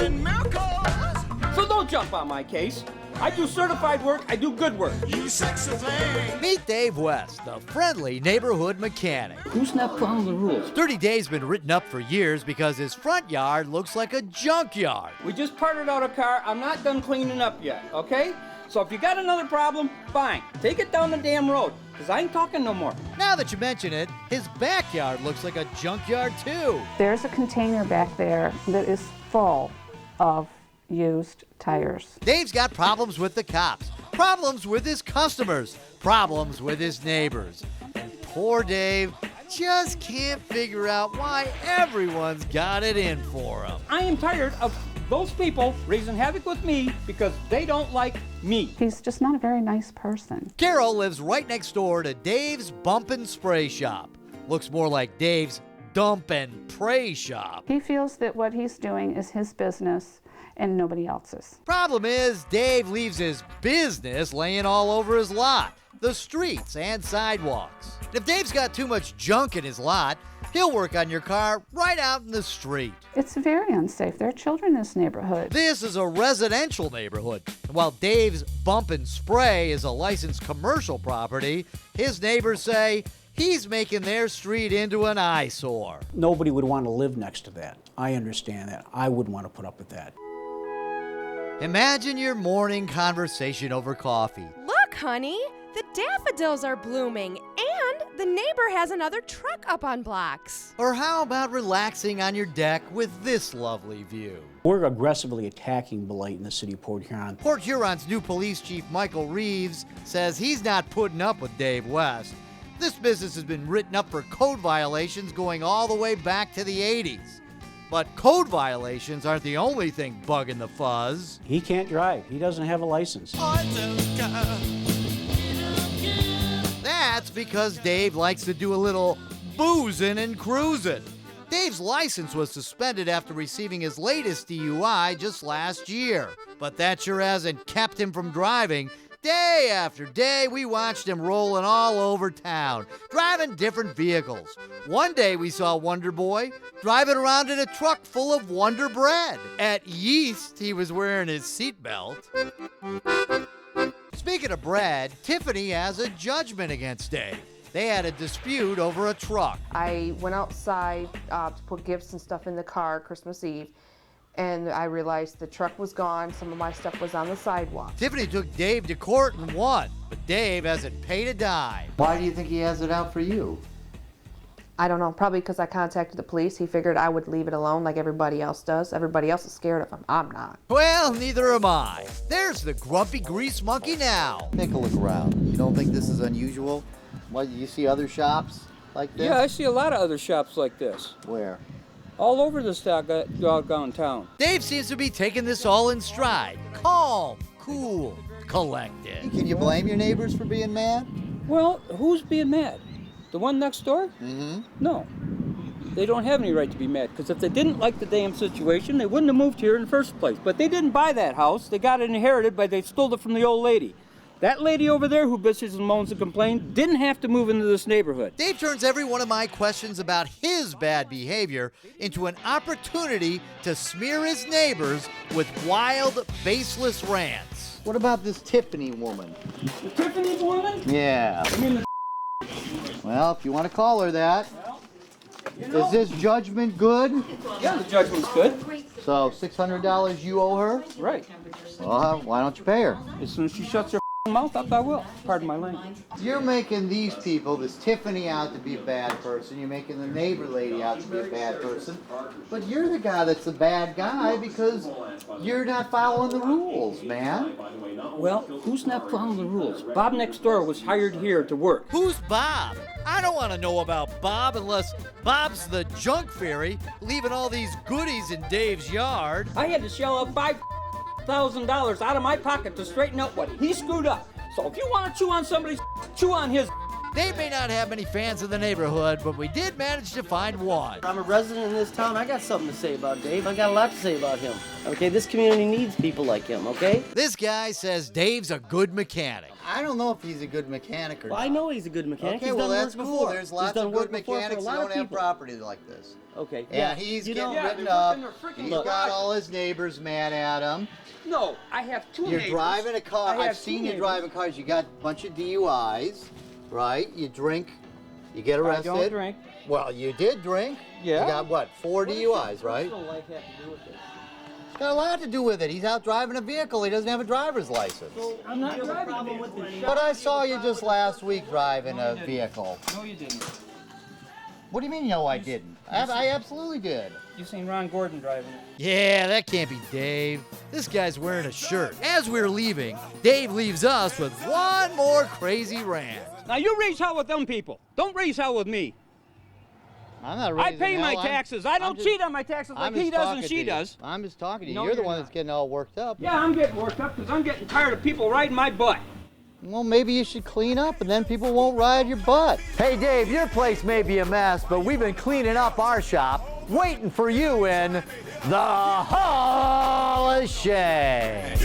working miracles. So don't jump on my case. I do certified work, I do good work. You sexy thing. Meet Dave West, the friendly neighborhood mechanic. Who's not following the rules? 30 Days been written up for years because his front yard looks like a junkyard. We just parted out a car. I'm not done cleaning up yet, okay? So if you got another problem, fine. Take it down the damn road, because I ain't talking no more. Now that you mention it, his backyard looks like a junkyard too. There's a container back there that is full of used tires. Dave's got problems with the cops, problems with his customers, problems with his neighbors. And poor Dave just can't figure out why everyone's got it in for him. I am tired of those people raising havoc with me because they don't like me. He's just not a very nice person. Carol lives right next door to Dave's Bump and Spray Shop. Looks more like Dave's Dump and Pray Shop. He feels that what he's doing is his business and nobody else's. Problem is, Dave leaves his business laying all over his lot, the streets and sidewalks. If Dave's got too much junk in his lot, he'll work on your car right out in the street. It's very unsafe. There are children in this neighborhood. This is a residential neighborhood. And while Dave's Bump and Spray is a licensed commercial property, his neighbors say he's making their street into an eyesore. Nobody would want to live next to that. I understand that. I wouldn't want to put up with that. Imagine your morning conversation over coffee. Look, honey, the daffodils are blooming, and the neighbor has another truck up on blocks. Or how about relaxing on your deck with this lovely view? We're aggressively attacking blight in the city of Port Huron. Port Huron's new police chief, Michael Reeves, says he's not putting up with Dave West. This business has been written up for code violations going all the way back to the 80s. But code violations aren't the only thing bugging the fuzz. He can't drive. He doesn't have a license. That's because Dave likes to do a little boozing and cruising. Dave's license was suspended after receiving his latest DUI just last year. But that sure hasn't kept him from driving. Day after day, we watched him rolling all over town, driving different vehicles. One day, we saw Wonder Boy driving around in a truck full of Wonder Bread. At yeast, he was wearing his seatbelt. Speaking of bread, Tiffany has a judgment against Dave. They had a dispute over a truck. I went outside to put gifts and stuff in the car Christmas Eve, and I realized the truck was gone. Some of my stuff was on the sidewalk. Tiffany took Dave to court and won, but Dave hasn't paid a dime. Why do you think he has it out for you? I don't know, probably because I contacted the police. He figured I would leave it alone like everybody else does. Everybody else is scared of him. I'm not. Well, neither am I. There's the grumpy grease monkey now. Take a look around. You don't think this is unusual? What, you see other shops like this? Yeah, I see a lot of other shops like this. Where? All over this doggone town. Dave seems to be taking this all in stride. Calm, cool, collected. Can you blame your neighbors for being mad? Well, who's being mad? The one next door? Mm-hmm. No. They don't have any right to be mad, because if they didn't like the damn situation, they wouldn't have moved here in the first place. But they didn't buy that house. They got it inherited, but they stole it from the old lady. That lady over there who bitches and moans and complains didn't have to move into this neighborhood. Dave turns every one of my questions about his bad behavior into an opportunity to smear his neighbors with wild, baseless rants. What about this Tiffany woman? The Tiffany woman? Yeah. I mean, Well, if you want to call her that. Is this judgment good? yeah, the judgment's good. So $600 you owe her? Right. Well, why don't you pay her? As soon as she shuts her mouth up, I will. Pardon my language. You're making these people, this Tiffany, out to be a bad person. You're making the neighbor lady out to be a bad person. But you're the guy that's the bad guy because you're not following the rules, man. Well, who's not following the rules? Bob next door was hired here to work. Who's Bob? I don't want to know about Bob unless Bob's the junk fairy leaving all these goodies in Dave's yard. I had to shell out $5,000 out of my pocket to straighten out what he screwed up. So if you want to chew on somebody's, chew on his. Dave may not have many fans in the neighborhood, but we did manage to find one. I'm a resident in this town. I got something to say about Dave. I got a lot to say about him. Okay, this community needs people like him, okay? This guy says Dave's a good mechanic. I don't know if he's a good mechanic or Well, not. I know he's a good mechanic. Okay, He's well, done that's work cool. before. There's He's lots done of work good before for mechanics a that lot of don't have people. property like this. Okay, And yeah. he's you getting know, written they're up. working their freaking He's Look. got all his neighbors mad at him. No, I have two You're neighbors. driving a car. I have I've seen two you neighbors. driving cars. You got a bunch of DUIs, right? You drink. You get arrested. I don't drink. Well, you did drink. Yeah. You got what? 4 DUIs, right? Personal life have to do with this. It's got a lot to do with it. He's out driving a vehicle. He doesn't have a driver's license. I'm not You have a driving problem a with vehicle. the But I saw you just last week driving a vehicle. No, you didn't. What do you mean, no, I didn't? I absolutely did. You seen Ron Gordon driving it. Yeah, that can't be Dave. This guy's wearing a shirt. As we're leaving, Dave leaves us with one more crazy rant. Now you raise hell with them people. Don't raise hell with me. I'm not I raising pay my hell. taxes. I don't cheat on my taxes like he does and she does. I'm just talking to you. No, You're the you're one not. that's getting all worked up. Yeah, I'm getting worked up because I'm getting tired of people riding my butt. Well, maybe you should clean up and then people won't ride your butt. Hey, Dave, your place may be a mess, but we've been cleaning up our shop, waiting for you in the Hall of Shame.